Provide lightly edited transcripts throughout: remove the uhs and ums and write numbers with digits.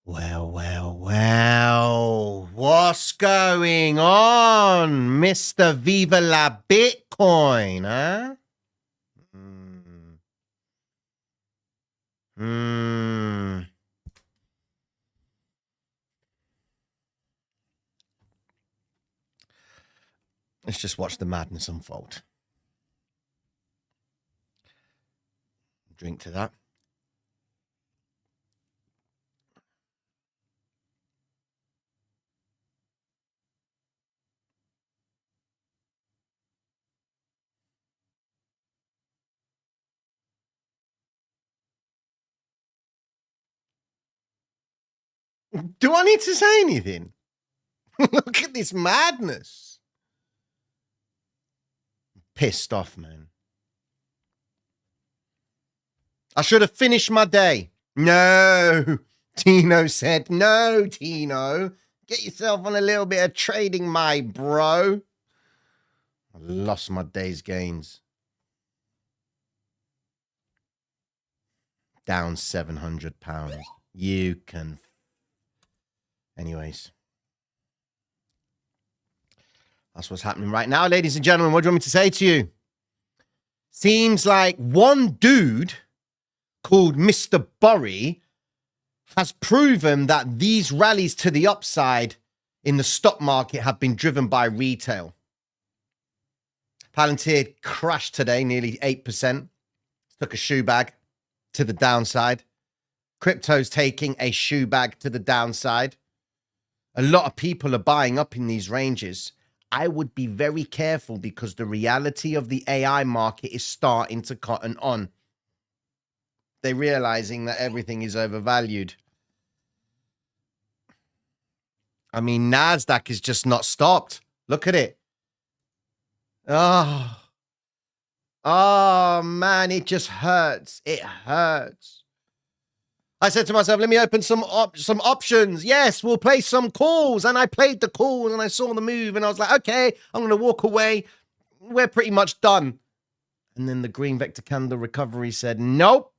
Well. What's going on, Mr. Viva la Bitcoin, huh? Let's just watch the madness unfold. Drink to that. Do I need to say anything? Look at this madness. Pissed off, man. I should have finished my day. No, Tino said. No, Tino. Get yourself on a little bit of trading, my bro. I lost my day's gains. Down £700. You can... Anyways. That's what's happening right now, ladies and gentlemen. What do you want me to say to you? Seems like one dude called Mr. Burry has proven that these rallies to the upside in the stock market have been driven by retail. Palantir crashed today, nearly 8%. Took a shoe bag to the downside. Crypto's taking a shoe bag to the downside. A lot of people are buying up in these ranges. I would be very careful because the reality of the AI market is starting to cotton on. They're realizing that everything is overvalued. I mean, NASDAQ has just not stopped. Look at it. Oh, man, it just hurts. It hurts. I said to myself, let me open some options. Yes, we'll play some calls. And I played the calls and I saw the move and I was like, okay, I'm going to walk away. We're pretty much done. And then the green vector candle recovery said, nope,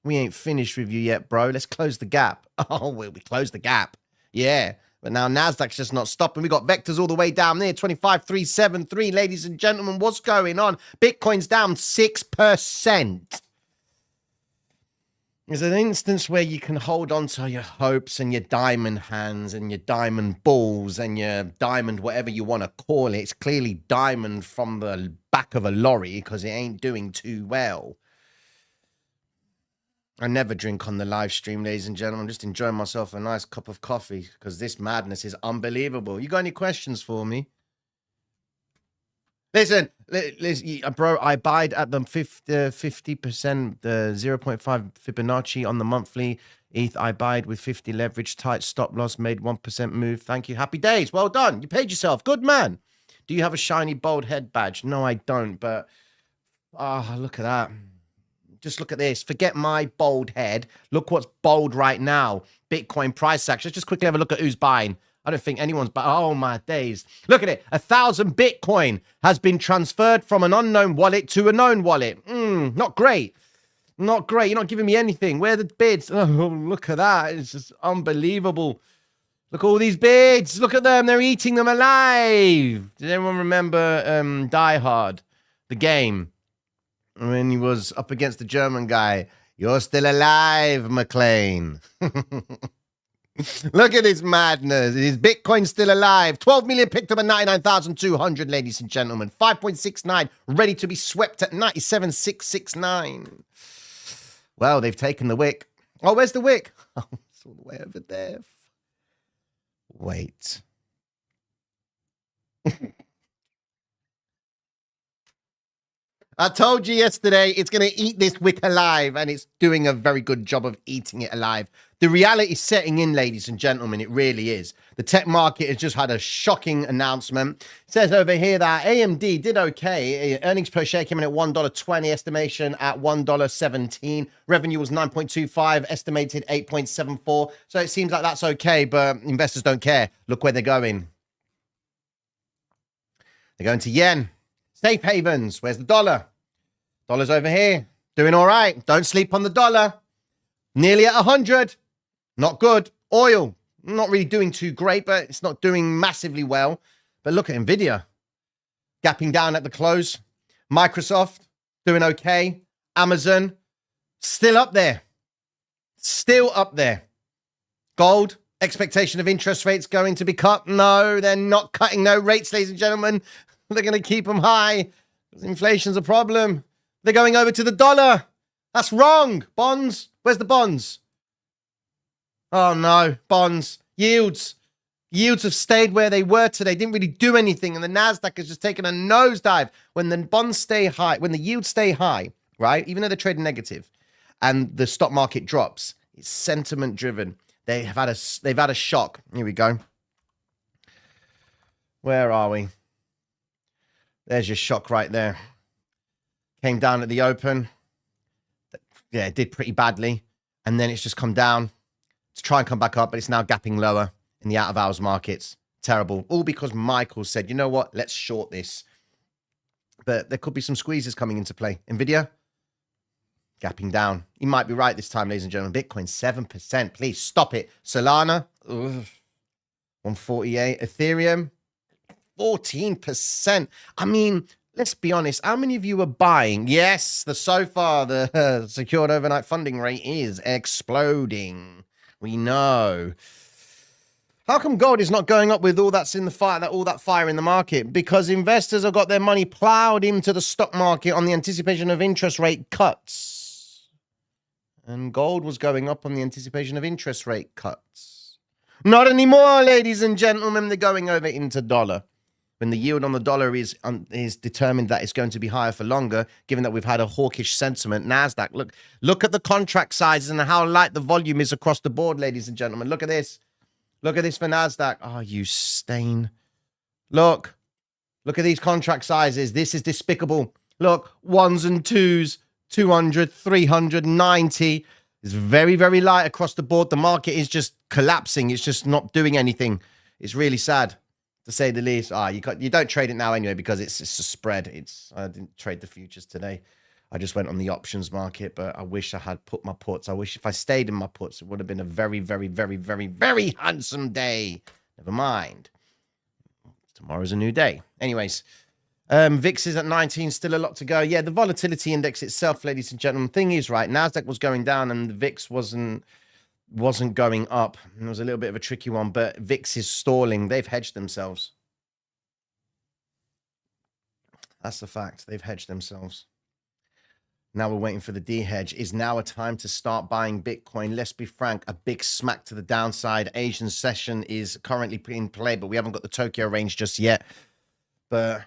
we ain't finished with you yet, bro. Let's close the gap. Oh, well, we closed the gap. Yeah. But now NASDAQ's just not stopping. We got vectors all the way down there, 25,373. Ladies and gentlemen, what's going on? Bitcoin's down 6%. There's an instance where you can hold on to your hopes and your diamond hands and your diamond balls and your diamond, whatever you want to call it. It's clearly diamond from the back of a lorry because it ain't doing too well. I never drink on the live stream, ladies and gentlemen. I'm just enjoying myself a nice cup of coffee because this madness is unbelievable. You got any questions for me? Listen, bro, I buyed at the 50%, the 0.5 Fibonacci on the monthly. ETH, I buyed with 50 leverage, tight stop loss, made 1% move. Thank you. Happy days. Well done. You paid yourself. Good man. Do you have a shiny bold head badge? No, I don't, but look at that. Just look at this. Forget my bold head. Look what's bold right now. Bitcoin price action. Let's just quickly have a look at who's buying. I don't think anyone's buying. Oh, my days. Look at it. 1,000 Bitcoin has been transferred from an unknown wallet to a known wallet. Not great. Not great. You're not giving me anything. Where are the bids? Oh, look at that. It's just unbelievable. Look at all these bids. Look at them. They're eating them alive. Does anyone remember Die Hard, the game? When he was up against the German guy. You're still alive, McLean. Look at this madness. Is Bitcoin still alive? 12 million picked up at 99,200, ladies and gentlemen. 5.69 ready to be swept at 97,669. Well, they've taken the wick. Oh, where's the wick? Oh, it's all the way over there. Wait. I told you yesterday it's going to eat this wick alive, and it's doing a very good job of eating it alive. The reality is setting in, ladies and gentlemen. It really is. The tech market has just had a shocking announcement. It says over here that AMD did okay. Earnings per share came in at $1.20, estimation at $1.17. Revenue was 9.25, estimated 8.74. So it seems like that's okay, but investors don't care. Look where they're going. They're going to yen. Safe havens. Where's the dollar? Dollar's over here. Doing all right. Don't sleep on the dollar. Nearly at 100. Not good. Oil, not really doing too great, but it's not doing massively well. But look at Nvidia, gapping down at the close. Microsoft, doing okay. Amazon, still up there. Still up there. Gold, expectation of interest rates going to be cut. No, they're not cutting no rates, ladies and gentlemen. They're going to keep them high. Inflation's a problem. They're going over to the dollar. That's wrong. Bonds, where's the bonds? Oh no, bonds, yields. Yields have stayed where they were today. Didn't really do anything. And the NASDAQ has just taken a nosedive. When the bonds stay high, when the yields stay high, right? Even though they're trading negative and the stock market drops, it's sentiment driven. They've had a shock. Here we go. Where are we? There's your shock right there. Came down at the open. Yeah, it did pretty badly. And then it's just come down to try and come back up, but it's now gapping lower in the out of hours markets. Terrible. All because Michael said, you know what? Let's short this. But there could be some squeezes coming into play. Nvidia, gapping down. He might be right this time, ladies and gentlemen. Bitcoin, 7%. Please stop it. Solana, 148. Ethereum, 14%. I mean, let's be honest. How many of you are buying? Yes, so far the secured overnight funding rate is exploding. We know. How come gold is not going up with all that's in the fire, all that fire in the market? Because investors have got their money plowed into the stock market on the anticipation of interest rate cuts. And gold was going up on the anticipation of interest rate cuts. Not anymore, ladies and gentlemen. They're going over into dollar. When the yield on the dollar is determined that it's going to be higher for longer, given that we've had a hawkish sentiment. NASDAQ, look at the contract sizes and how light the volume is across the board, ladies and gentlemen. Look at this. Look at this for NASDAQ. Oh, you stain. Look at these contract sizes. This is despicable. Look, ones and twos, 200, 390. It's very, very light across the board. The market is just collapsing. It's just not doing anything. It's really sad, to say the least. You don't trade it now anyway because it's a spread. I didn't trade the futures today. I just went on the options market, but I wish I had put my puts. I wish if I stayed in my puts, it would have been a very, very, very, very, very handsome day. Never mind. Tomorrow's a new day. Anyways, VIX is at 19, still a lot to go. Yeah, the volatility index itself, ladies and gentlemen, thing is, right, NASDAQ was going down and the VIX wasn't going up. It was a little bit of a tricky one, but VIX is stalling. They've hedged themselves. That's the fact. They've hedged themselves. Now we're waiting for the de-hedge. Is now a time to start buying Bitcoin? Let's be frank, a big smack to the downside. Asian session is currently in play, but we haven't got the Tokyo range just yet. But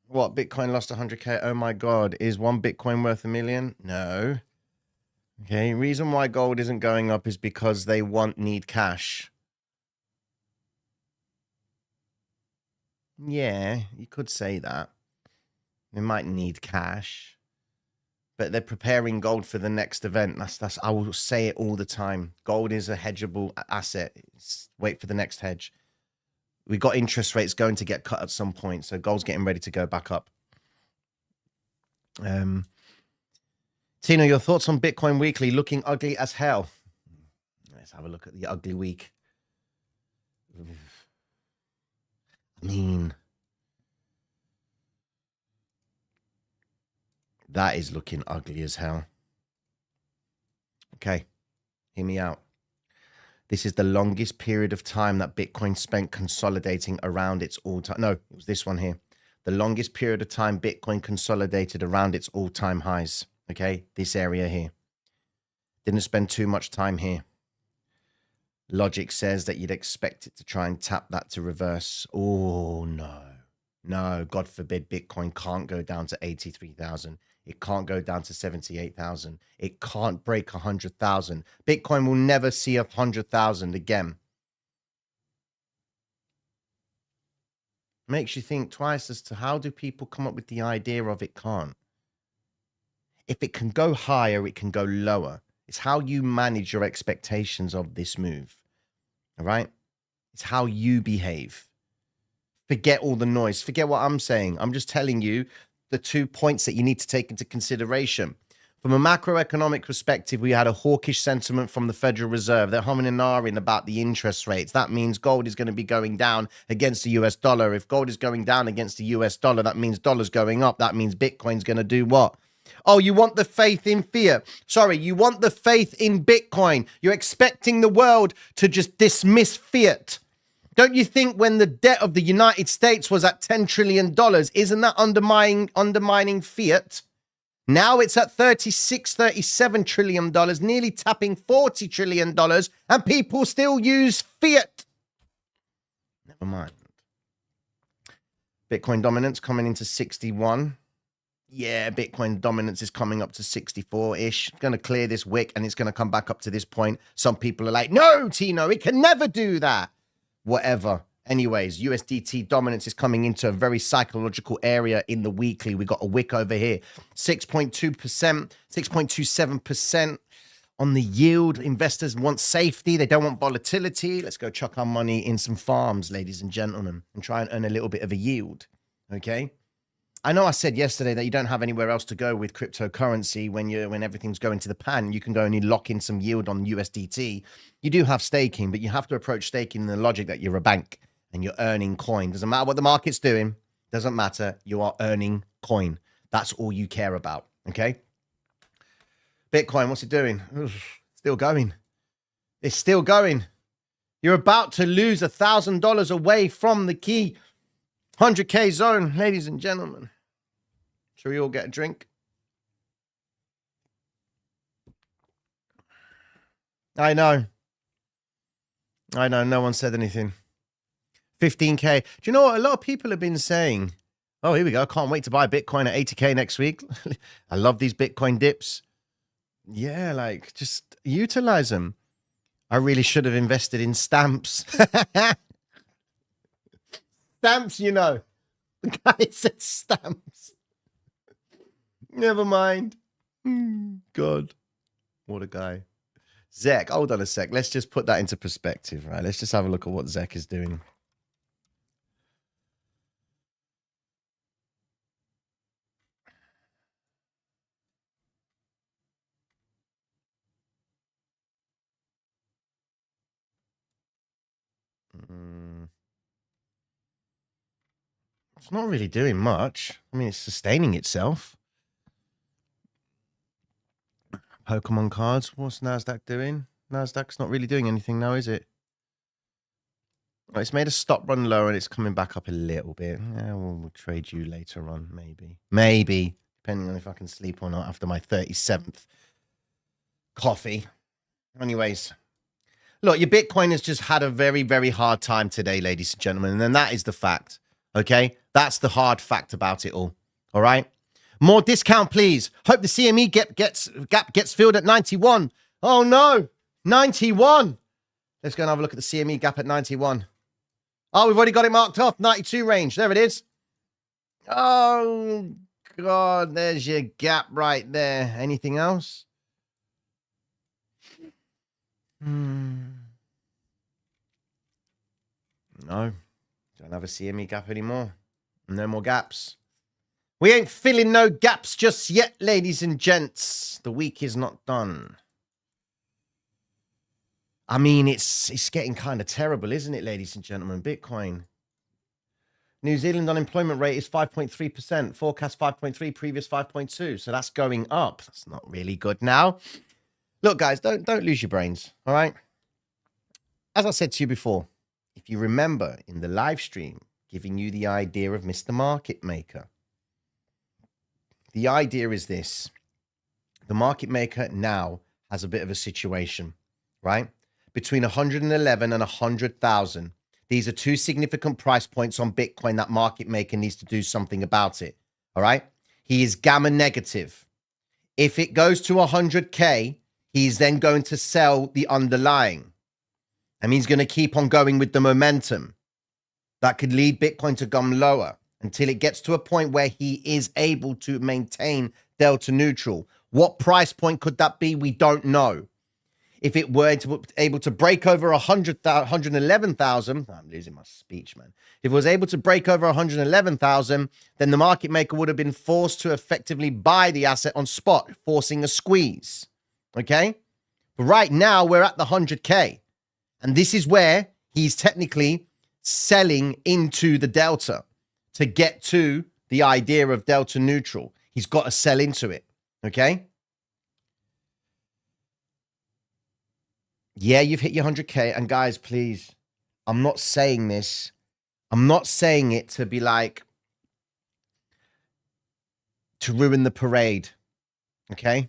what? Bitcoin lost 100K? Oh my God. Is one Bitcoin worth $1 million? No. Okay. Reason why gold isn't going up is because they need cash. Yeah, you could say that. They might need cash. But they're preparing gold for the next event. That's I will say it all the time. Gold is a hedgeable asset. Wait for the next hedge. We got interest rates going to get cut at some point, so gold's getting ready to go back up. Tino, your thoughts on Bitcoin Weekly looking ugly as hell? Let's have a look at the ugly week. I mean, that is looking ugly as hell. Okay, hear me out. This is the longest period of time that Bitcoin spent consolidating around its all-time... No, it was this one here. The longest period of time Bitcoin consolidated around its all-time highs. Okay, this area here. Didn't spend too much time here. Logic says that you'd expect it to try and tap that to reverse. Oh, no. No, God forbid Bitcoin can't go down to 83,000. It can't go down to 78,000. It can't break 100,000. Bitcoin will never see 100,000 again. Makes you think twice as to how do people come up with the idea of it can't. If it can go higher, it can go lower. It's how you manage your expectations of this move. All right? It's how you behave. Forget all the noise. Forget what I'm saying. I'm just telling you the 2 points that you need to take into consideration. From a macroeconomic perspective, we had a hawkish sentiment from the Federal Reserve. They're humming and ahhing about the interest rates. That means gold is going to be going down against the US dollar. If gold is going down against the US dollar, that means dollars going up. That means Bitcoin's going to do what? Oh, you want the faith in fiat. Sorry, you want the faith in Bitcoin. You're expecting the world to just dismiss fiat. Don't you think when the debt of the United States was at $10 trillion, isn't that undermining fiat? Now it's at $37 trillion, nearly tapping $40 trillion, and people still use fiat. Never mind. Bitcoin dominance coming into 61. Yeah, Bitcoin dominance is coming up to 64-ish. It's going to clear this wick, and it's going to come back up to this point. Some people are like, no, Tino, it can never do that. Whatever. Anyways, USDT dominance is coming into a very psychological area in the weekly. We got a wick over here. 6.2%, 6.27% on the yield. Investors want safety. They don't want volatility. Let's go chuck our money in some farms, ladies and gentlemen, and try and earn a little bit of a yield. Okay? I know I said yesterday that you don't have anywhere else to go with cryptocurrency when everything's going to the pan. You can go and lock in some yield on USDT. You do have staking, but you have to approach staking in the logic that you're a bank and you're earning coin. Doesn't matter what the market's doing. Doesn't matter. You are earning coin. That's all you care about. Okay? Bitcoin, what's it doing? Still going. It's still going. You're about to lose $1,000 away from the key 100K zone, ladies and gentlemen. Shall we all get a drink? I know. No one said anything. 15K. Do you know what? A lot of people have been saying, oh, here we go. I can't wait to buy Bitcoin at 80K next week. I love these Bitcoin dips. Yeah, like, just utilize them. I really should have invested in stamps. Stamps, you know. The guy said stamps. Never mind. God. What a guy. Zek, hold on a sec. Let's just put that into perspective, right? Let's just have a look at what Zek is doing. It's not really doing much. I mean, it's sustaining itself. Pokemon cards. What's NASDAQ doing? NASDAQ's not really doing anything now, is it? Oh, it's made a stop run lower and it's coming back up a little bit. Yeah, we'll trade you later on, maybe. Maybe. Depending on if I can sleep or not after my 37th coffee. Anyways. Look, your Bitcoin has just had a very, very hard time today, ladies and gentlemen. And then that is the fact. Okay? That's the hard fact about it all. All right? More discount, please. Hope the CME gap gets filled at 91. Oh, no. 91. Let's go and have a look at the CME gap at 91. Oh, we've already got it marked off. 92 range. There it is. Oh, God. There's your gap right there. Anything else? No. Don't have a CME gap anymore. No more gaps. We ain't filling no gaps just yet, ladies and gents. The week is not done. I mean, it's getting kind of terrible, isn't it, ladies and gentlemen? Bitcoin. New Zealand unemployment rate is 5.3%. Forecast 5.3, previous 5.2. So that's going up. That's not really good now. Look, guys, don't lose your brains, all right? As I said to you before, if you remember in the live stream, giving you the idea of Mr. Market Maker. The idea is this. The market maker now has a bit of a situation, right? Between 111 and 100,000. These are two significant price points on Bitcoin that market maker needs to do something about it, all right? He is gamma negative. If it goes to 100K, he's then going to sell the underlying. And he's going to keep on going with the momentum. That could lead Bitcoin to come lower until it gets to a point where he is able to maintain delta neutral. What price point could that be? We don't know. if it were able to break over 111,000, I'm losing my speech, man. If it was able to break over 111,000, then the market maker would have been forced to effectively buy the asset on spot, forcing a squeeze. Okay? But right now, we're at the 100K. And this is where he's technically selling into the delta to get to the idea of delta neutral. He's got to sell into it. Okay? Yeah, you've hit your 100K. And guys, please, I'm not saying this. I'm not saying it to be like, to ruin the parade. Okay?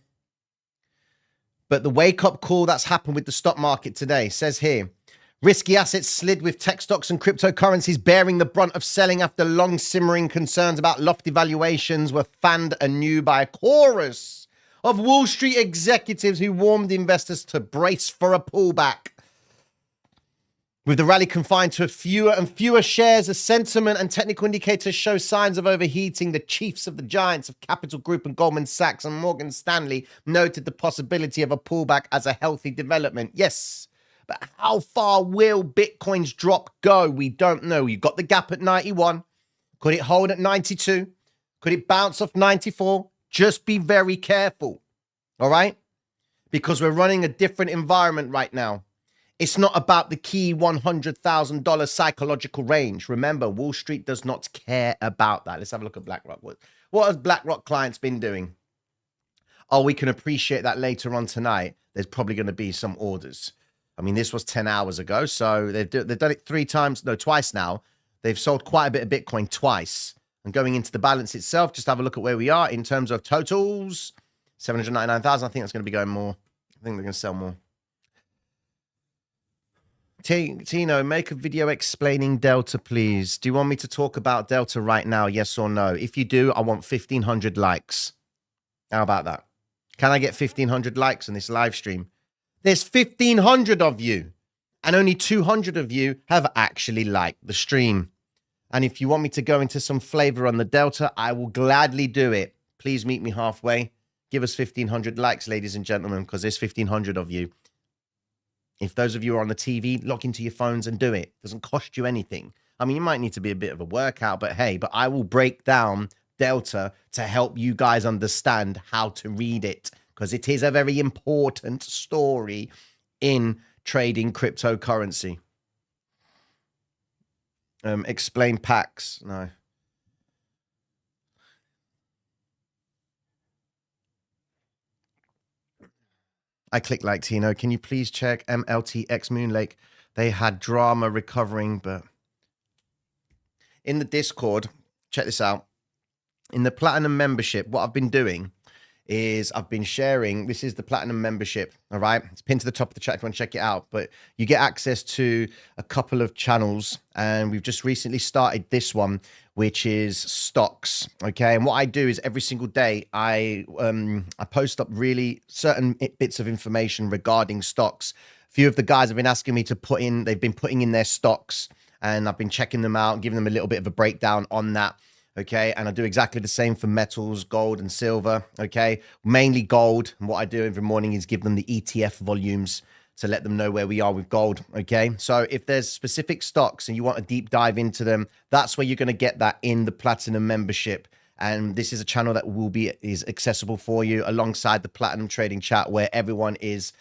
But the wake-up call that's happened with the stock market today says here, risky assets slid with tech stocks and cryptocurrencies bearing the brunt of selling after long simmering concerns about lofty valuations were fanned anew by a chorus of Wall Street executives who warned investors to brace for a pullback. With the rally confined to fewer and fewer shares, as sentiment and technical indicators show signs of overheating, the chiefs of the giants of Capital Group and Goldman Sachs and Morgan Stanley noted the possibility of a pullback as a healthy development. Yes, but how far will Bitcoin's drop go? We don't know. You got the gap at 91. Could it hold at 92? Could it bounce off 94? Just be very careful, all right? Because we're running a different environment right now. It's not about the key $100,000 psychological range. Remember, Wall Street does not care about that. Let's have a look at BlackRock. What has BlackRock clients been doing? Oh, we can appreciate that later on tonight. There's probably going to be some orders. I mean, this was 10 hours ago, so they've done it twice now. They've sold quite a bit of Bitcoin twice. And going into the balance itself, just have a look at where we are in terms of totals. 799,000. I think that's going to be going more. I think they're going to sell more. Tino, make a video explaining Delta, please. Do you want me to talk about Delta right now? Yes or no? If you do, I want 1,500 likes. How about that? Can I get 1,500 likes on this live stream? There's 1,500 of you, and only 200 of you have actually liked the stream. And if you want me to go into some flavor on the Delta, I will gladly do it. Please meet me halfway. Give us 1,500 likes, ladies and gentlemen, because there's 1,500 of you. If those of you are on the TV, log into your phones and do it. It doesn't cost you anything. I mean, you might need to be a bit of a workout, but hey, I will break down Delta to help you guys understand how to read it, because it is a very important story in trading cryptocurrency. Explain packs. No. I clicked like Tino. Can you please check MLTX Moonlake? They had drama recovering, but in the Discord, check this out. In the Platinum membership, what I've been doing is I've been sharing. This is the Platinum membership. All right. It's pinned to the top of the chat if you want to check it out. But you get access to a couple of channels. And we've just recently started this one, which is stocks. Okay. And what I do is every single day, I post up really certain bits of information regarding stocks. A few of the guys have been asking me to they've been putting in their stocks, and I've been checking them out, giving them a little bit of a breakdown on that. Okay, and I do exactly the same for metals, gold and silver. Okay, mainly gold. And what I do every morning is give them the ETF volumes to let them know where we are with gold. Okay, so if there's specific stocks and you want a deep dive into them, that's where you're going to get that in the Platinum membership. And this is a channel that is accessible for you alongside the Platinum Trading Chat, where everyone is.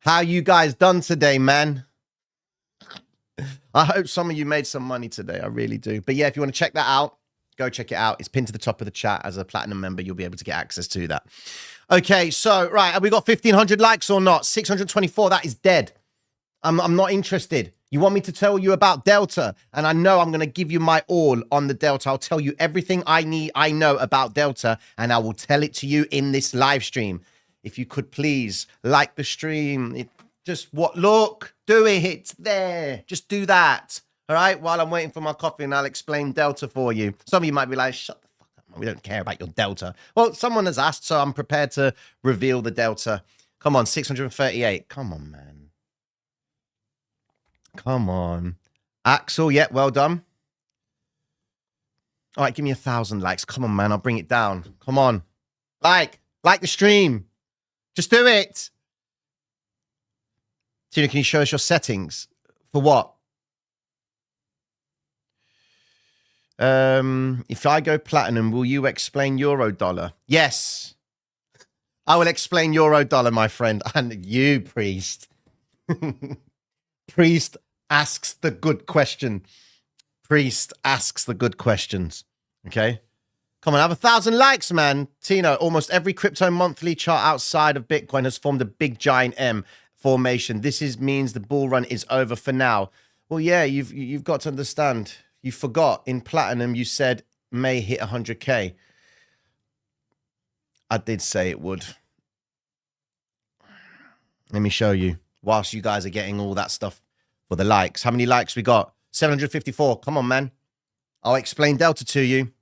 How you guys done today, man? I hope some of you made some money today. I really do. But yeah, if you want to check that out, go check it out. It's pinned to the top of the chat. As a Platinum member, you'll be able to get access to that. Okay, so, right, have we got 1,500 likes or not? 624, that is dead. I'm not interested. You want me to tell you about Delta? And I know I'm going to give you my all on the Delta. I'll tell you everything I know about Delta, and I will tell it to you in this live stream. If you could please like the stream. Look, do it. It's there. Just do that. All right, while I'm waiting for my coffee, and I'll explain Delta for you. Some of you might be like, shut the fuck up, man. We don't care about your Delta. Well, someone has asked, so I'm prepared to reveal the Delta. Come on, 638. Come on, man. Come on. Axel, yeah, well done. All right, give me 1,000 likes. Come on, man, I'll bring it down. Come on. Like the stream. Just do it. Tina, can you show us your settings? For what? If I go platinum, will you explain euro dollar? Yes. I will explain euro dollar, my friend. And you, priest. Priest asks the good question. Priest asks the good questions. Okay. Come on, have 1,000 likes, man. Tino, almost every crypto monthly chart outside of Bitcoin has formed a big giant M formation. This means the bull run is over for now. Well, yeah, you've got to understand. You forgot in platinum, you said may hit 100K. I did say it would. Let me show you. Whilst you guys are getting all that stuff for the likes. How many likes we got? 754. Come on, man. I'll explain Delta to you.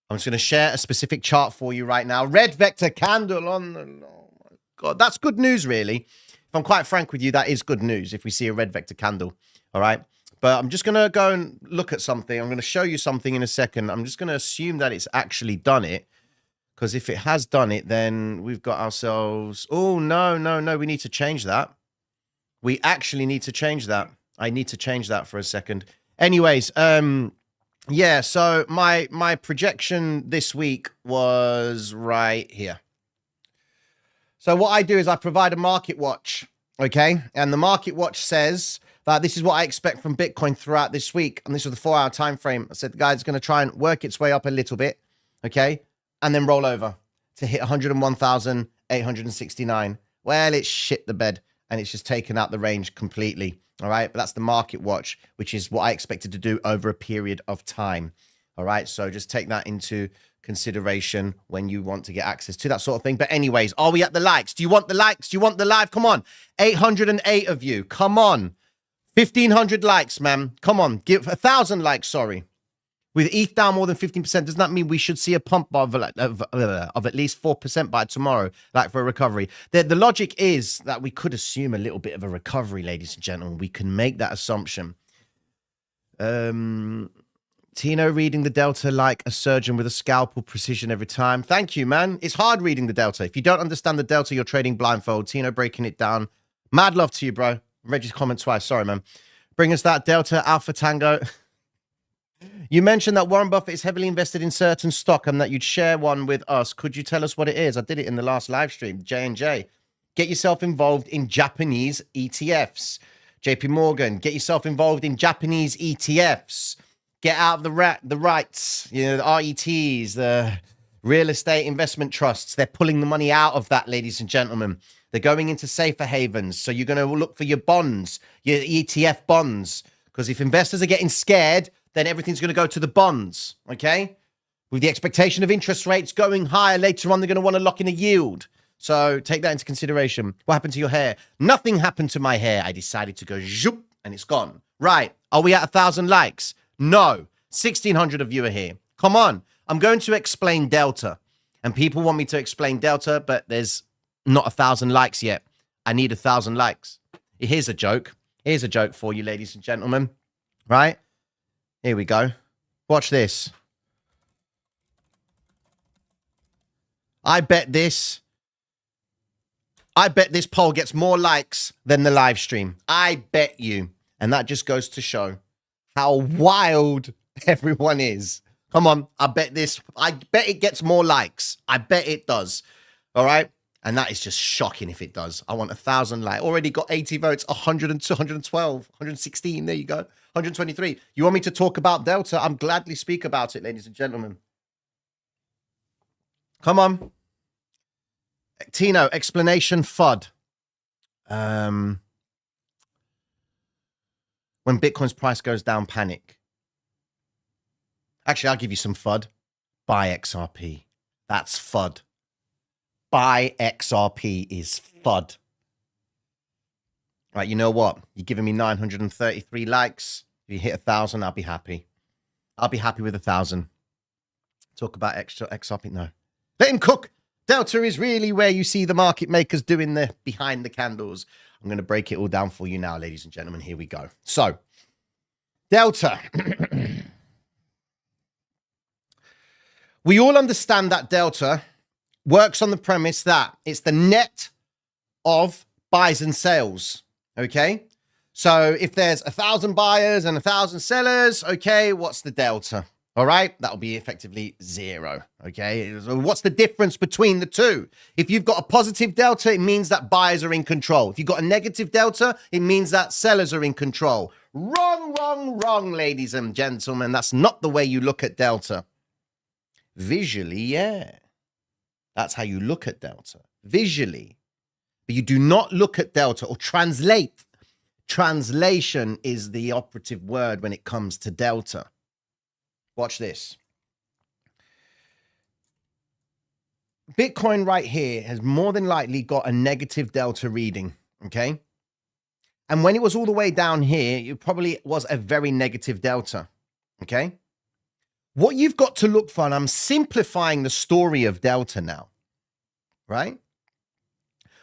I'm just going to share a specific chart for you right now. Red vector candle on the... Oh, my God. That's good news, really. If I'm quite frank with you, that is good news if we see a red vector candle. All right? But I'm just going to go and look at something. I'm going to show you something in a second. I'm just going to assume that it's actually done it. Because if it has done it, then we've got ourselves... Oh, no. We need to change that. We actually need to change that. I need to change that for a second. Anyways, yeah, so my projection this week was right here. So what I do is I provide a market watch, okay? And the market watch says that this is what I expect from Bitcoin throughout this week. And this was the 4-hour time frame. I said, guys, it's going to try and work its way up a little bit, okay? And then roll over to hit 101,869. Well, it's shit the bed, and it's just taken out the range completely. All right. But that's the market watch, which is what I expected to do over a period of time. All right. So just take that into consideration when you want to get access to that sort of thing. But anyways, are we at the likes? Do you want the likes? Do you want the live? Come on. 808 of you. Come on. 1,500 likes, man. Come on. Give 1,000 likes. Sorry. With ETH down more than 15%, doesn't that mean we should see a pump of at least 4% by tomorrow, like for a recovery? The logic is that we could assume a little bit of a recovery, ladies and gentlemen. We can make that assumption. Tino reading the Delta like a surgeon with a scalpel precision every time. Thank you, man. It's hard reading the Delta. If you don't understand the Delta, you're trading blindfold. Tino breaking it down. Mad love to you, bro. Read your comment twice. Sorry, man. Bring us that Delta Alpha Tango. You mentioned that Warren Buffett is heavily invested in certain stock and that you'd share one with us. Could you tell us what it is? I did it in the last live stream, J&J. Get yourself involved in Japanese ETFs. JP Morgan, get yourself involved in Japanese ETFs. Get out of the REITs, the RETs, the real estate investment trusts. They're pulling the money out of that, ladies and gentlemen. They're going into safer havens. So you're going to look for your bonds, your ETF bonds. Because if investors are getting scared, then everything's going to go to the bonds, okay? With the expectation of interest rates going higher later on, they're going to want to lock in a yield. So take that into consideration. What happened to your hair? Nothing happened to my hair. I decided to go zoop, and it's gone. Right. Are we at 1,000 likes? No. 1,600 of you are here. Come on. I'm going to explain Delta. And people want me to explain Delta, but there's not 1,000 likes yet. I need 1,000 likes. Here's a joke. Here's a joke for you, ladies and gentlemen. Right? Here we go. Watch this. I bet this poll gets more likes than the live stream. I bet you. And that just goes to show how wild everyone is. Come on. I bet it gets more likes. I bet it does. All right. And that is just shocking if it does. I want 1,000 likes. Already got 80 votes, 100 and 112, 116. There you go. 123. You want me to talk about Delta? I'm gladly speak about it, ladies and gentlemen. Come on. Tino, explanation FUD. When Bitcoin's price goes down, panic. Actually, I'll give you some FUD. Buy XRP. That's FUD. Buy XRP is FUD. Right, you know what? You're giving me 933 likes. If you hit 1,000, I'll be happy. I'll be happy with 1,000. Talk about extra XRP. No. Let him cook. Delta is really where you see the market makers doing the behind the candles. I'm going to break it all down for you now, ladies and gentlemen. Here we go. So, Delta. We all understand that Delta works on the premise that it's the net of buys and sales. Okay. So if there's 1,000 buyers and 1,000 sellers, okay, what's the delta? All right, that'll be effectively 0. Okay, so what's the difference between the two? If you've got a positive delta, it means that buyers are in control. If you've got a negative delta, it means that sellers are in control. Wrong, wrong, wrong, ladies and gentlemen. That's not the way you look at delta. Visually, yeah. That's how you look at delta. Visually. But you do not look at delta or translate. Translation is the operative word when it comes to delta. Watch this. Bitcoin right here has more than likely got a negative delta reading, okay? And when it was all the way down here, it probably was a very negative delta, okay? What you've got to look for, and I'm simplifying the story of delta now, right?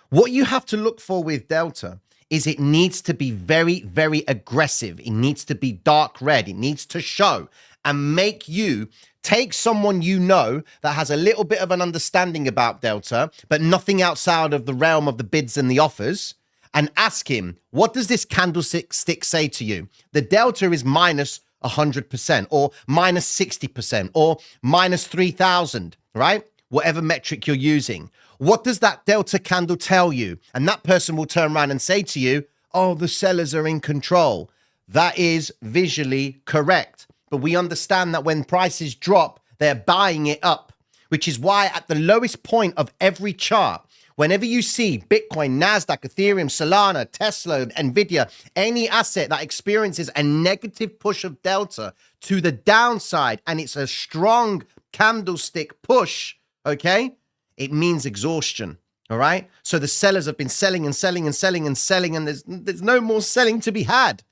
What you have to look for with delta is it needs to be very, very aggressive. It needs to be dark red. It needs to show and make you take someone you know that has a little bit of an understanding about delta, but nothing outside of the realm of the bids and the offers, and ask him, what does this candlestick say to you? The delta is minus 100% or minus 60% or minus 3,000, right? Whatever metric you're using. What does that delta candle tell you? And that person will turn around and say to you, oh, the sellers are in control. That is visually correct. But we understand that when prices drop, they're buying it up, which is why at the lowest point of every chart, whenever you see Bitcoin, NASDAQ, Ethereum, Solana, Tesla, NVIDIA, any asset that experiences a negative push of delta to the downside, and it's a strong candlestick push, okay, it means exhaustion, all right? So the sellers have been selling and selling and selling and selling, and there's no more selling to be had.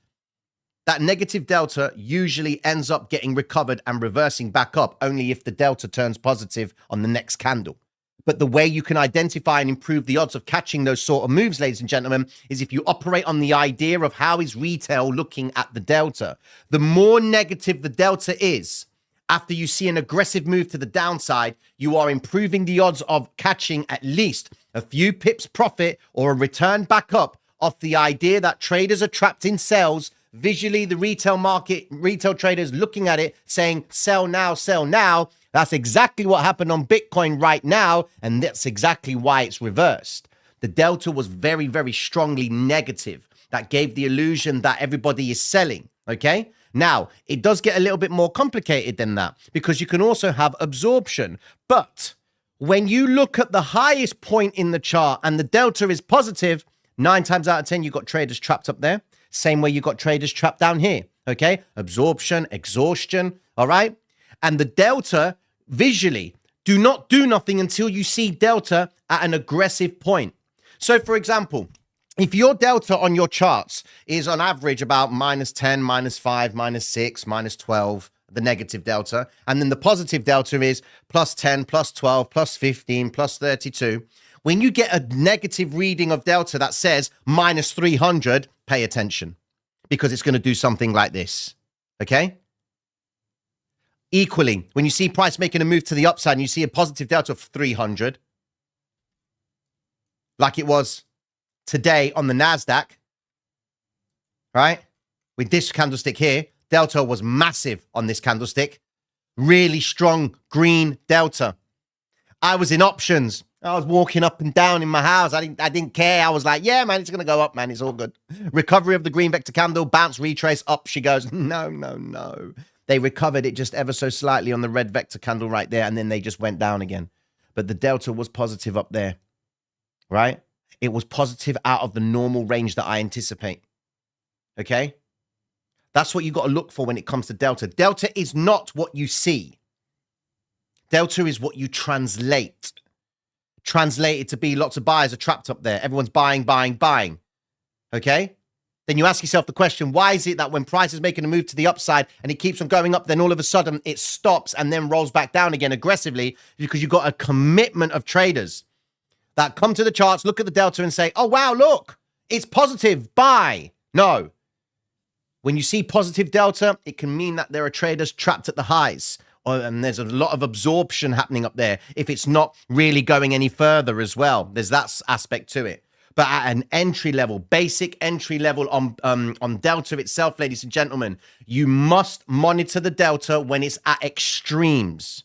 That negative delta usually ends up getting recovered and reversing back up only if the delta turns positive on the next candle. But the way you can identify and improve the odds of catching those sort of moves, ladies and gentlemen, is if you operate on the idea of how is retail looking at the delta. The more negative the delta is, after you see an aggressive move to the downside, you are improving the odds of catching at least a few pips profit or a return back up off the idea that traders are trapped in sells. Visually, the retail market, retail traders looking at it saying, sell now, sell now. That's exactly what happened on Bitcoin right now. And that's exactly why it's reversed. The delta was very, very strongly negative. That gave the illusion that everybody is selling. Okay. Now, it does get a little bit more complicated than that because you can also have absorption. But when you look at the highest point in the chart and the delta is positive, 9 times out of 10, you've got traders trapped up there. Same way you got traders trapped down here, okay? Absorption, exhaustion, all right? And the delta, visually, do not do nothing until you see delta at an aggressive point. So, for example, if your delta on your charts is on average about minus 10, minus 5, minus 6, minus 12, the negative delta, and then the positive delta is plus 10, plus 12, plus 15, plus 32, when you get a negative reading of delta that says minus 300, pay attention because it's going to do something like this, okay? Equally, when you see price making a move to the upside and you see a positive delta of 300, like it was today on the NASDAQ, right? With this candlestick here, delta was massive on this candlestick. Really strong green delta. I was in options. I was walking up and down in my house. I didn't care. I was like, yeah, man, it's going to go up, man. It's all good. Recovery of the green vector candle, bounce, retrace, up she goes. No, no, no. They recovered it just ever so slightly on the red vector candle right there, and then they just went down again. But the delta was positive up there, right? It was positive out of the normal range that I anticipate, okay? That's what you got to look for when it comes to delta. Delta is not what you see. Delta is what you translate. Translate it to be lots of buyers are trapped up there. Everyone's buying, buying, buying. Okay? Then you ask yourself the question, why is it that when price is making a move to the upside and it keeps on going up, then all of a sudden it stops and then rolls back down again aggressively? Because you've got a commitment of traders that come to the charts, look at the delta and say, oh, wow, look, it's positive, buy. No. When you see positive delta, it can mean that there are traders trapped at the highs. And there's a lot of absorption happening up there if it's not really going any further as well. There's that aspect to it. But at an entry level, basic entry level on Delta itself, ladies and gentlemen, you must monitor the Delta when it's at extremes.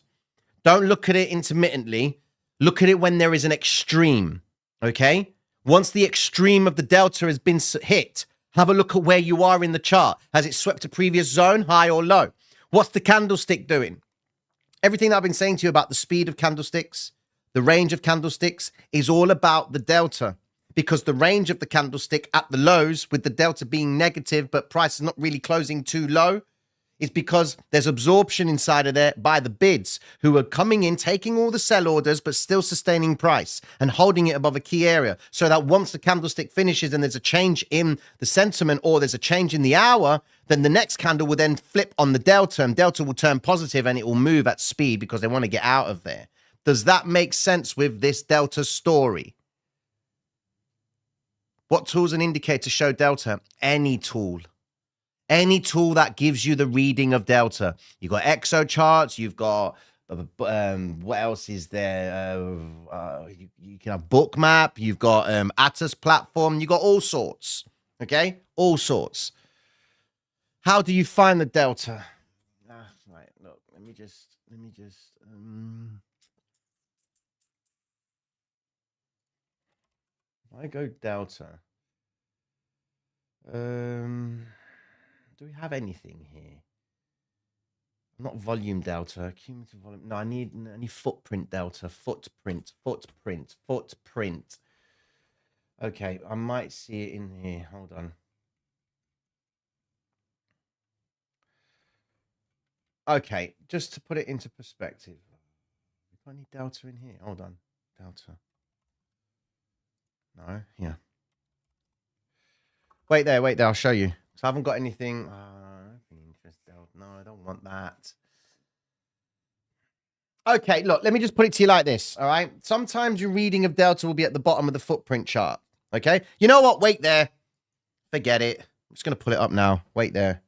Don't look at it intermittently. Look at it when there is an extreme, okay? Once the extreme of the Delta has been hit, have a look at where you are in the chart. Has it swept a previous zone, high or low? What's the candlestick doing? Everything that I've been saying to you about the speed of candlesticks, the range of candlesticks is all about the Delta, because the range of the candlestick at the lows, with the Delta being negative, but price is not really closing too low, is because there's absorption inside of there by the bids who are coming in, taking all the sell orders, but still sustaining price and holding it above a key area, so that once the candlestick finishes and there's a change in the sentiment or there's a change in the hour, then the next candle will then flip on the Delta and Delta will turn positive and it will move at speed because they want to get out of there. Does that make sense with this Delta story? What tools and indicators show Delta? Any tool. Any tool that gives you the reading of Delta. You've got exo charts. You've got, what else is there? You can have Bookmap. You've got Atos platform. You've got all sorts. Okay? All sorts. How do you find the Delta? Right, look, let me just, I go Delta. Do we have anything here? Not volume Delta, cumulative volume. No, I need footprint Delta. Footprint. Okay, I might see it in here. Hold on. Okay, just to put it into perspective. We've got any Delta in here? Hold on. Delta. No, yeah. Wait there, I'll show you. So I haven't got anything. No, I don't want that. Okay, look, let me just put it to you like this, all right? Sometimes your reading of Delta will be at the bottom of the footprint chart, okay? You know what? Wait there. Forget it. I'm just going to pull it up now. Wait there.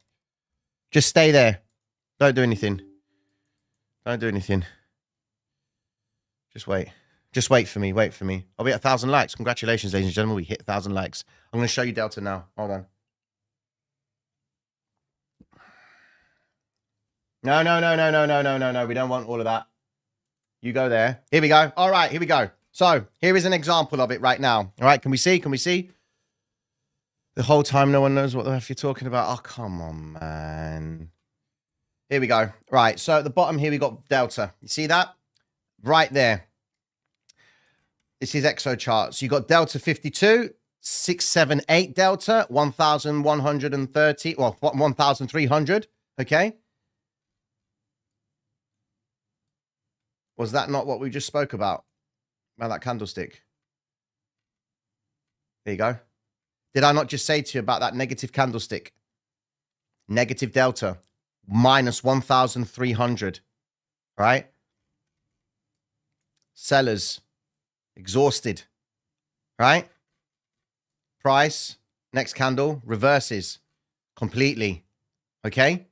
Just stay there. Don't do anything. Don't do anything. Just wait. Just wait for me. Wait for me. I'll be at 1,000 likes. Congratulations, ladies and gentlemen. We hit 1,000 likes. I'm going to show you Delta now. Hold on. No. We don't want all of that. You go there. Here we go. All right, here we go. So here is an example of it right now. All right, can we see? Can we see? The whole time no one knows what the F you're talking about. Oh, come on, man. Here we go. Right, so at the bottom here we got Delta. You see that? Right there. This is exo charts. You got Delta 52, 678 Delta, 1,130, well, 1,300. Okay. Was that not what we just spoke about that candlestick? There you go. Did I not just say to you about that negative candlestick? Negative Delta, minus 1,300, right? Sellers, exhausted, right? Price, next candle, reverses completely, okay?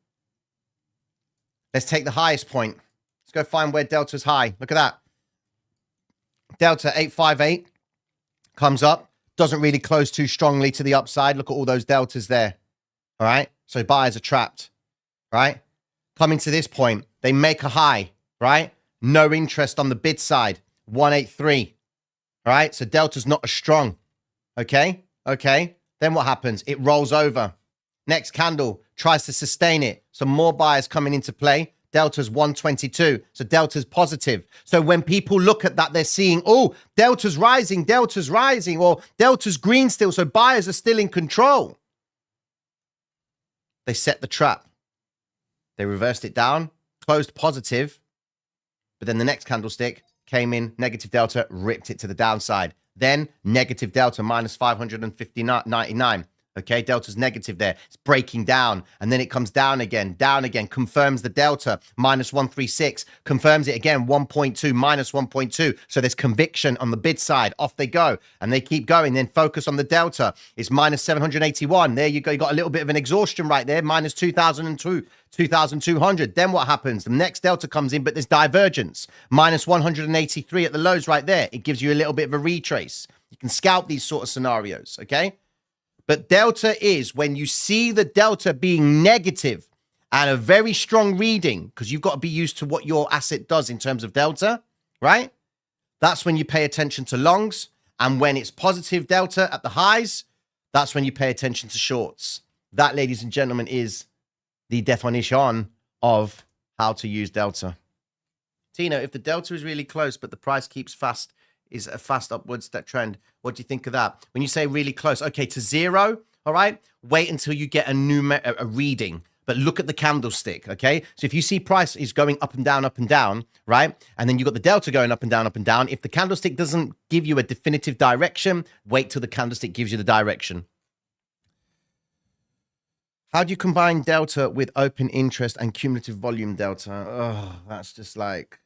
Let's take the highest point. Let's go find where Delta's high. Look at that. Delta 858 comes up. Doesn't really close too strongly to the upside. Look at all those Deltas there. All right. So buyers are trapped. Right. Coming to this point, they make a high. Right. No interest on the bid side. 183. All right. So Delta's not as strong. Okay. Okay. Then what happens? It rolls over. Next candle tries to sustain it. Some more buyers coming into play. Delta's 122. So Delta's positive. So when people look at that, they're seeing, oh, Delta's rising, or Delta's green still. So buyers are still in control. They set the trap. They reversed it down, closed positive. But then the next candlestick came in, negative Delta, ripped it to the downside. Then negative Delta, minus 599. Okay, Delta's negative there. It's breaking down. And then it comes down again, confirms the Delta, minus 136, confirms it again, 1.2, minus 1.2. So there's conviction on the bid side. Off they go. And they keep going. Then focus on the Delta. It's minus 781. There you go. You got a little bit of an exhaustion right there, minus 2,002. 2,200. Then what happens? The next Delta comes in, but there's divergence. Minus 183 at the lows right there. It gives you a little bit of a retrace. You can scalp these sort of scenarios, okay? But delta is when you see the delta being negative and a very strong reading, because you've got to be used to what your asset does in terms of delta, right? That's when you pay attention to longs. And when it's positive delta at the highs, that's when you pay attention to shorts. That, ladies and gentlemen, is the definition of how to use delta. Tino, if the delta is really close, but the price keeps is a fast upwards trend, what do you think of that? When you say really close, okay, to zero, all right, wait until you get a reading. But look at the candlestick, okay? So if you see price is going up and down, right? And then you got the delta going up and down. If the candlestick doesn't give you a definitive direction, wait till the candlestick gives you the direction. How do you combine delta with open interest and cumulative volume delta? Oh, that's just like...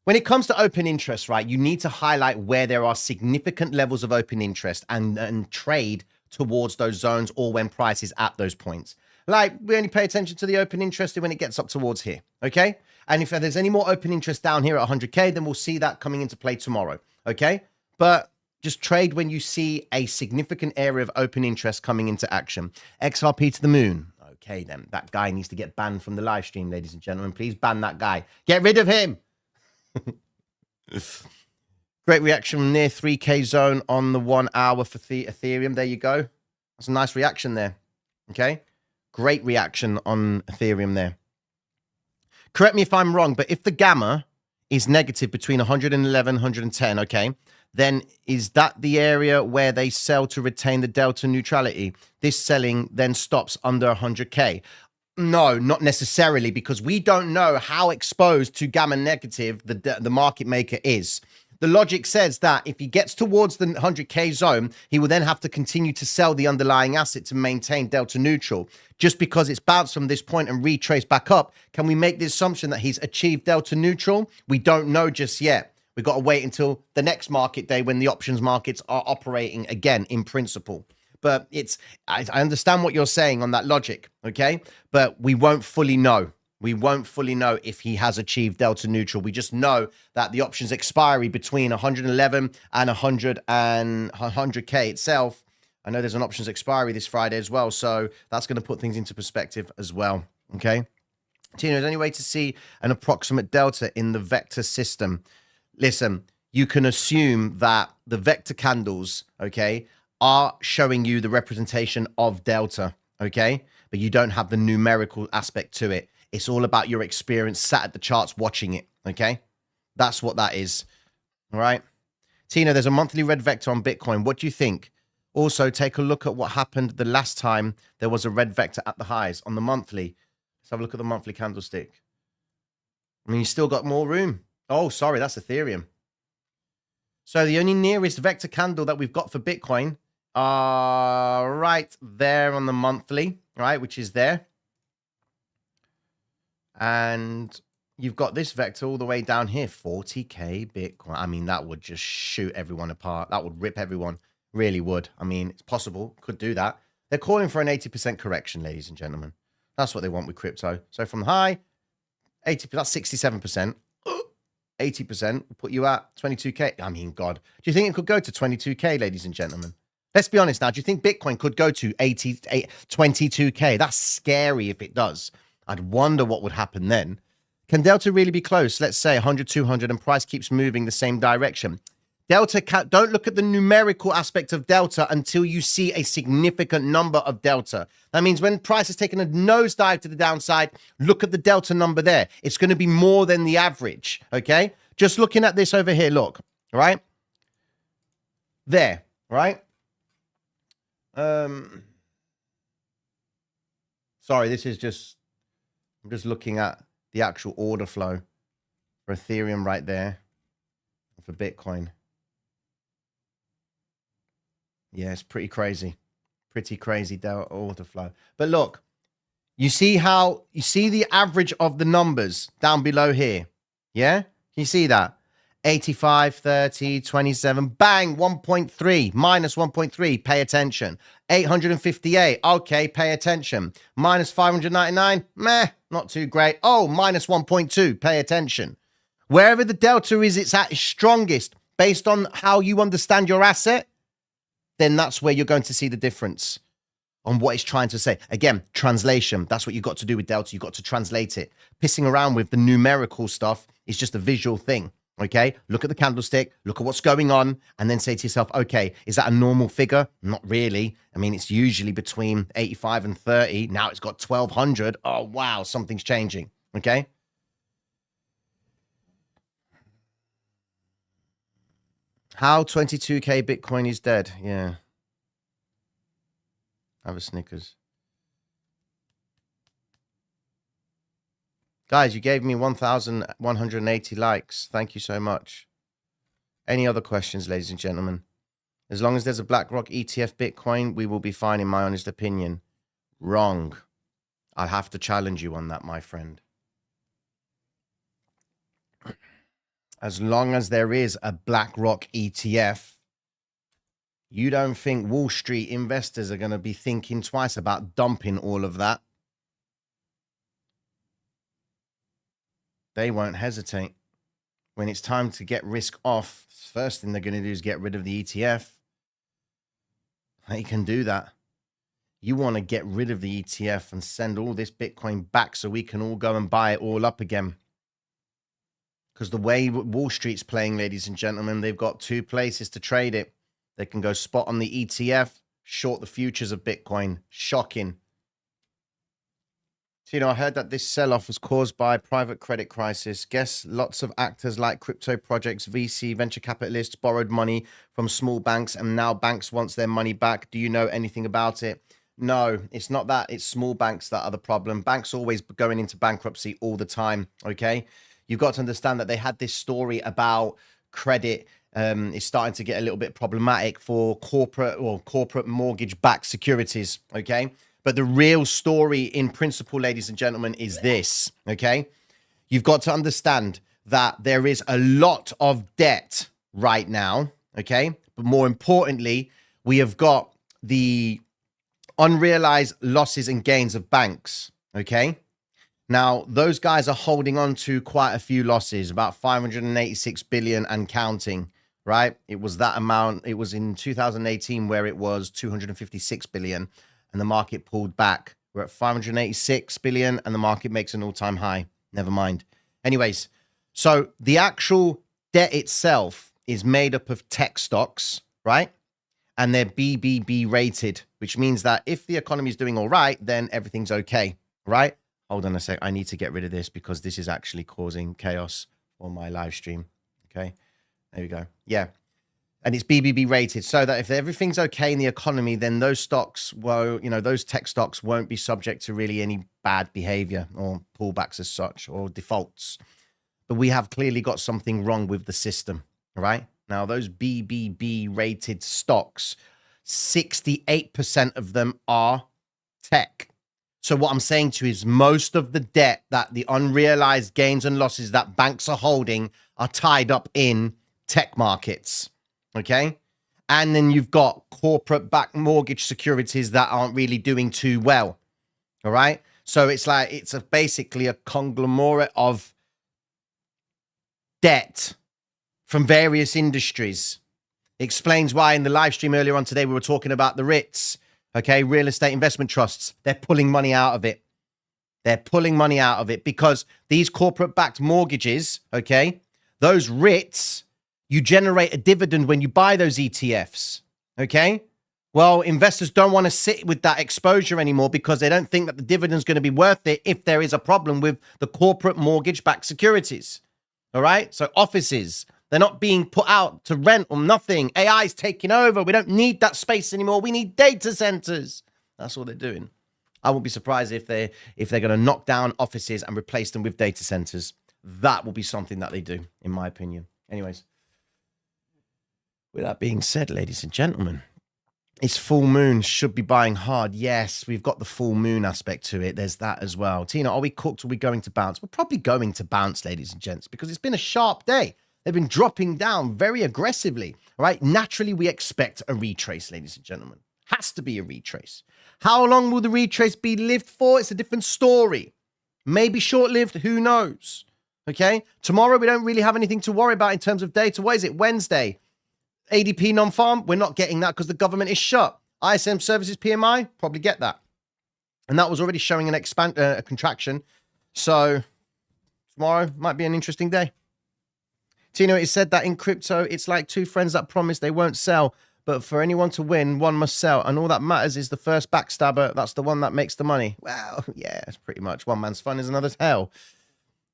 When it comes to open interest, right, you need to highlight where there are significant levels of open interest and trade towards those zones or when price is at those points. Like, we only pay attention to the open interest when it gets up towards here, okay? And if there's any more open interest down here at 100K, then we'll see that coming into play tomorrow, okay? But just trade when you see a significant area of open interest coming into action. XRP to the moon. Okay, then. That guy needs to get banned from the live stream, ladies and gentlemen. Please ban that guy. Get rid of him. Great reaction near 3K zone on the 1 hour for Ethereum. There you go. That's a nice reaction there, okay? Great reaction on Ethereum there. Correct me if I'm wrong, but if the gamma is negative between 111, 110, okay, then is that the area where they sell to retain the delta neutrality? This selling then stops under 100K. No, not necessarily, because we don't know how exposed to gamma negative the market maker is. The logic says that if he gets towards the 100K zone, he will then have to continue to sell the underlying asset to maintain delta neutral. Just because it's bounced from this point and retraced back up, can we make the assumption that he's achieved delta neutral? We don't know just yet. We've got to wait until the next market day when the options markets are operating again in principle. But I understand what you're saying on that logic, okay? But we won't fully know. We won't fully know if he has achieved delta neutral. We just know that the options expiry between 111 and 100K itself. I know there's an options expiry this Friday as well, so that's going to put things into perspective as well, okay? Tino, is there any way to see an approximate delta in the vector system? Listen, you can assume that the vector candles, okay, are showing you the representation of delta, okay? But you don't have the numerical aspect to it. It's all about your experience sat at the charts watching it, okay? That's what that is, all right? Tina, there's a monthly red vector on Bitcoin. What do you think? Also, take a look at what happened the last time there was a red vector at the highs on the monthly. Let's have a look at the monthly candlestick. I mean, you still got more room. Oh, sorry, that's Ethereum. So the only nearest vector candle that we've got for Bitcoin are right there on the monthly, right, which is there. And you've got this vector all the way down here, 40K Bitcoin. I mean, that would just shoot everyone apart. That would rip everyone. Really would. I mean, it's possible. Could do that. They're calling for an 80% correction, ladies and gentlemen. That's what they want with crypto. So from the high, 80%, that's 67%. 80% will put you at 22K. I mean, God. Do you think it could go to 22K, ladies and gentlemen? Let's be honest now. Do you think Bitcoin could go to 22K? That's scary if it does. I'd wonder what would happen then. Can Delta really be close? Let's say 100, 200, and price keeps moving the same direction. Delta, don't look at the numerical aspect of Delta until you see a significant number of Delta. That means when price has taken a nosedive to the downside, look at the Delta number there. It's going to be more than the average, okay? Just looking at this over here, look, all right? There, right? Sorry, this is just... I'm just looking at the actual order flow for Ethereum right there, for Bitcoin. Yeah, it's pretty crazy. Pretty crazy order flow. But look, you see the average of the numbers down below here? Yeah? Can you see that? 85, 30, 27, bang, 1.3, minus 1.3, pay attention. 858, okay, pay attention. Minus 599, meh, not too great. Oh, minus 1.2, pay attention. Wherever the delta is, it's at its strongest based on how you understand your asset. then that's where you're going to see the difference on what it's trying to say. Again, translation. That's what you've got to do with Delta. You've got to translate it. Pissing around with the numerical stuff is just a visual thing. Okay, look at the candlestick, look at what's going on, and then say to yourself, okay, is that a normal figure? Not really. I mean, it's usually between 85 and 30. Now it's got 1200. Oh, wow, something's changing. Okay. How 22K Bitcoin is dead. Yeah. Have a Snickers. Guys, you gave me 1,180 likes. Thank you so much. Any other questions, ladies and gentlemen? As long as there's a BlackRock ETF Bitcoin, we will be fine, in my honest opinion. Wrong. I'll have to challenge you on that, my friend. As long as there is a BlackRock ETF, you don't think Wall Street investors are going to be thinking twice about dumping all of that? They won't hesitate. When it's time to get risk off, first thing they're going to do is get rid of the ETF. They can do that. You want to get rid of the ETF and send all this Bitcoin back so we can all go and buy it all up again. Because the way Wall Street's playing, ladies and gentlemen, they've got two places to trade it. They can go spot on the ETF, short the futures of Bitcoin. Shocking. So, I heard that this sell-off was caused by private credit crisis. Guess lots of actors like crypto projects, VC, venture capitalists borrowed money from small banks, and now banks wants their money back. Do you know anything about it? No, it's not that. It's small banks that are the problem. Banks always going into bankruptcy all the time, okay? You've got to understand that they had this story about credit. It's starting to get a little bit problematic for corporate mortgage-backed securities, okay? But the real story in principle, ladies and gentlemen, is this, okay? You've got to understand that there is a lot of debt right now, okay? But more importantly, we have got the unrealized losses and gains of banks, okay? Now, those guys are holding on to quite a few losses, about 586 billion and counting, right? It was that amount. It was in 2018 where it was 256 billion. And the market pulled back. We're at 586 billion and the market makes an all-time high. Never mind. Anyways, so the actual debt itself is made up of tech stocks, right? And they're BBB rated, which means that if the economy is doing all right, then everything's okay, right? Hold on a sec. I need to get rid of this because this is actually causing chaos on my live stream. Okay, there we go. Yeah. And it's BBB rated so that if everything's okay in the economy, then those stocks, well, those tech stocks won't be subject to really any bad behavior or pullbacks as such or defaults. But we have clearly got something wrong with the system, right? Now, those BBB rated stocks, 68% of them are tech. So what I'm saying to you is most of the debt that the unrealized gains and losses that banks are holding are tied up in tech markets. Okay. And then you've got corporate backed mortgage securities that aren't really doing too well. All right. So it's like, it's basically a conglomerate of debt from various industries. Explains why in the live stream earlier on today, we were talking about the REITs. Okay. Real estate investment trusts. They're pulling money out of it. They're pulling money out of it because these corporate backed mortgages, okay, those REITs, you generate a dividend when you buy those ETFs, okay? Well, investors don't want to sit with that exposure anymore because they don't think that the dividend's going to be worth it if there is a problem with the corporate mortgage-backed securities, all right? So offices, they're not being put out to rent or nothing. AI's taking over. We don't need that space anymore. We need data centers. That's what they're doing. I won't be surprised if they're going to knock down offices and replace them with data centers. That will be something that they do, in my opinion. Anyways. With that being said, ladies and gentlemen, it's full moon, should be buying hard. Yes, we've got the full moon aspect to it. There's that as well. Tina, are we cooked or are we going to bounce? We're probably going to bounce, ladies and gents, because it's been a sharp day. They've been dropping down very aggressively, all right? Naturally, we expect a retrace, ladies and gentlemen. Has to be a retrace. How long will the retrace be lived for? It's a different story. Maybe short-lived, who knows? Okay? Tomorrow, we don't really have anything to worry about in terms of data. What is it? Wednesday. ADP non-farm, we're not getting that because the government is shut. ISM services PMI, probably get that. And that was already showing a contraction. So tomorrow might be an interesting day. Tino, it said that in crypto, it's like two friends that promise they won't sell. But for anyone to win, one must sell. And all that matters is the first backstabber. That's the one that makes the money. Well, yeah, it's pretty much. One man's fun is another's hell.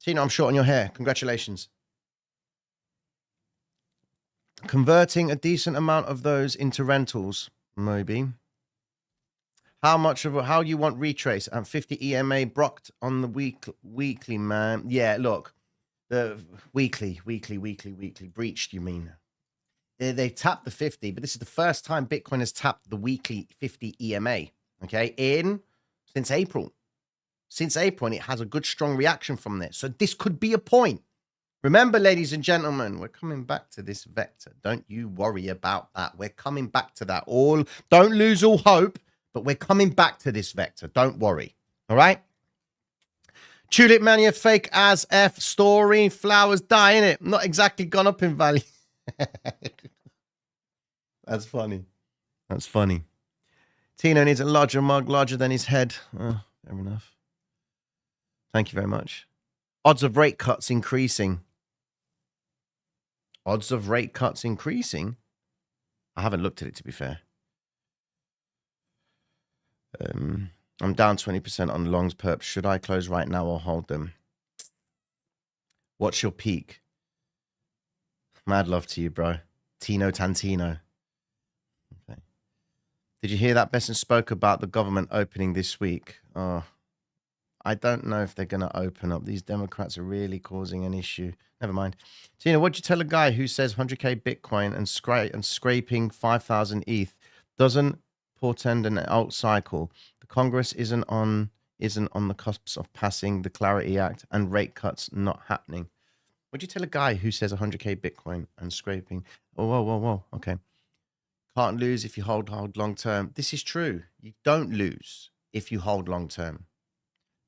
Tino, I'm short on your hair. Congratulations. Converting a decent amount of those into rentals, maybe. How you want retrace and 50 EMA brocked on the weekly, man. Yeah, look, the weekly breached, you mean? They tapped the 50, but this is the first time Bitcoin has tapped the weekly 50 EMA, okay, since April. Since April, and it has a good, strong reaction from this. So this could be a point. Remember, ladies and gentlemen, we're coming back to this vector. Don't you worry about that. We're coming back to that. Don't lose all hope, but we're coming back to this vector. Don't worry. All right? Tulip Mania fake as F story. Flowers die, innit? Not exactly gone up in value. That's funny. That's funny. Tino needs a larger mug, larger than his head. Oh, fair enough. Thank you very much. Odds of rate cuts increasing. Odds of rate cuts increasing? I haven't looked at it, to be fair. I'm down 20% on longs perps. Should I close right now or hold them? What's your peak? Mad love to you, bro. Tino Tantino. Okay. Did you hear that Besson spoke about the government opening this week? Oh, I don't know if they're going to open up. These Democrats are really causing an issue. Never mind. Tina, what'd you tell a guy who says 100K Bitcoin and scraping 5,000 ETH doesn't portend an alt cycle? The Congress isn't on the cusp of passing the Clarity Act and rate cuts not happening. What'd you tell a guy who says 100K Bitcoin and scraping? Oh, whoa. Okay. Can't lose if you hold long term. This is true. You don't lose if you hold long term.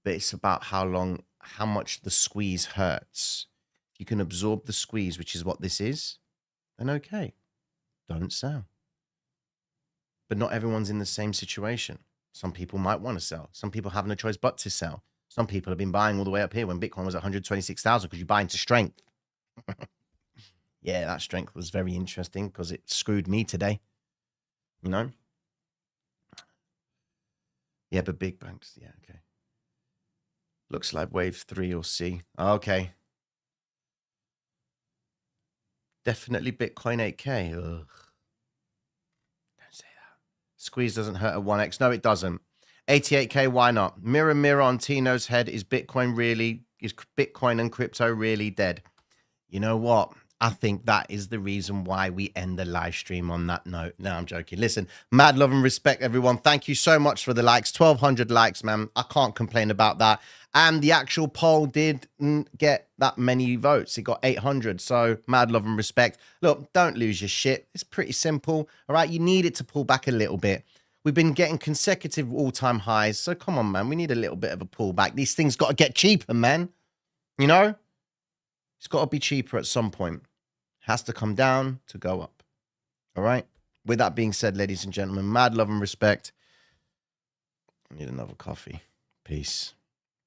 But it's about how much the squeeze hurts. If you can absorb the squeeze, which is what this is, then okay, don't sell. But not everyone's in the same situation. Some people might want to sell. Some people have no choice but to sell. Some people have been buying all the way up here when Bitcoin was at 126,000 because you buy into strength. Yeah, that strength was very interesting because it screwed me today. You know? Yeah, but big banks, yeah, okay. Looks like wave 3 or C. Okay. Definitely Bitcoin 8K. Ugh. Don't say that. Squeeze doesn't hurt at 1x. No, it doesn't. 88K, why not? Mirror on Tino's head. Is Bitcoin and crypto really dead? You know what? I think that is the reason why we end the live stream on that note. No, I'm joking. Listen, mad love and respect, everyone. Thank you so much for the likes. 1,200 likes, man. I can't complain about that. And the actual poll didn't get that many votes. It got 800. So mad love and respect. Look, don't lose your shit. It's pretty simple. All right. You need it to pull back a little bit. We've been getting consecutive all-time highs. So come on, man. We need a little bit of a pullback. These things got to get cheaper, man. You know? It's got to be cheaper at some point. Has to come down to go up. All right? With that being said, ladies and gentlemen, mad love and respect. I need another coffee. Peace.